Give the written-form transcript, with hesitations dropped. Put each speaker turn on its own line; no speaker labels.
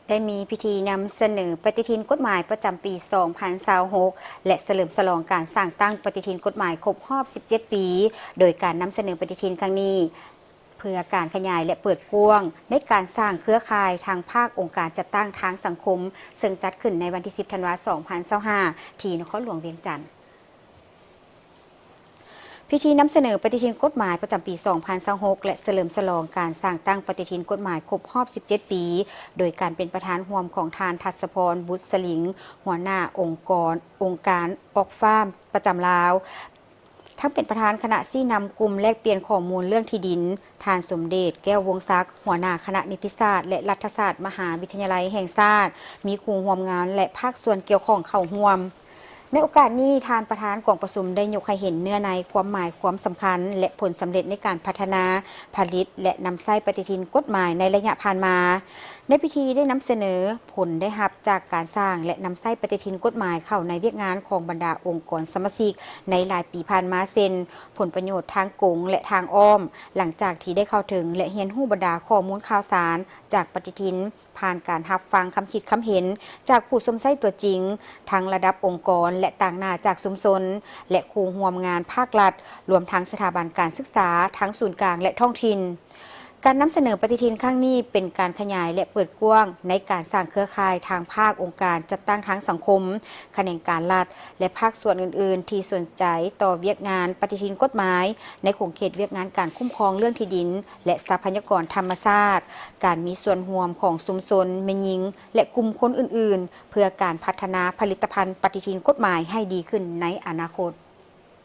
ได้มีพิธีนำเสนอปฏิทินกฎหมายประจำปี 2026 และเฉลิมฉลองการสร้างตั้งปฏิทินกฎหมายครบรอบ 17 ปี โดยการนำเสนอปฏิทินครั้งนี้เพื่อการขยายและเปิดกว้างในการสร้างเครือข่ายทางภาคองค์การจัดตั้งทางสังคมซึ่งจัดขึ้นในวันที่ 10 ธันวาคม 2025 ที่นครหลวงเวียงจันทร์พิธีนำเสนอปฏิทินกฎหมายประจำปี 2026 และเฉลิมฉลองการสร้างตั้งปฏิทินกฎหมายครบรอบ 17 ปี โดยการเป็นประธานร่วมของทานทัศพร บุษลิง หัวหน้าองค์การออกฟาร์มประจำลาว ทั้งเป็นประธานคณะซี่นำกลุ่มแลกเปลี่ยนข้อมูลเรื่องที่ดิน ทานสมเด็จแก้ววงศักดิ์หัวหน้าคณะนิติศาสตร์และรัฐศาสตร์มหาวิทยาลัยแห่งชาติมีครูร่วมงานและภาคส่วนเกี่ยวข้องเข้าร่วมในโอกาสนี้ทานประธานกองประชุมได้ยกให้เห็นเนื้อในความหมายความสำคัญและผลสำเร็จในการพัฒนาผลิตและนำใช้ปฏิทินกฎหมายในระยะผ่านมาในพิธีได้นำเสนอผลได้รับจากการสร้างและนำใช้ปฏิทินกฎหมายเข้าในเวียกงานของบรรดาองค์กรสมาชิกในหลายปีผ่านมาเช่นผลประโยชน์ทางกงและทางอ้อมหลังจากที่ได้เข้าถึงและเรียนรู้บรรดาข้อมูลข่าวสารจากปฏิทินผ่านการรับฟังคำคิดคำเห็นจากผู้สมใช้ตัวจริงทั้งระดับองค์กรและต่างหน้าจากชุมชนและครูร่วมงานภาครัฐรวมทั้งสถาบันการศึกษาทั้งศูนย์กลางและท้องถิ่นการนำเสนอปฏิทินครั้งนี้เป็นการขยายและเปิดกว้างในการสร้างเครือข่ายทางภาคองค์การจัดตั้งทางสังคมแขนงการรัฐและภาคส่วนอื่นๆที่สนใจต่อเวียกงานปฏิทินกฎหมายในขงเขตเวียกงานการคุ้มครองเรื่องที่ดินและทรัพยากรธรรมชาติการมีส่วนร่วมของชุมชนแม่หญิงและกลุ่มคนอื่นๆเพื่อการพัฒนาผลิตภัณฑ์ปฏิทินกฎหมายให้ดีขึ้นในอนาคต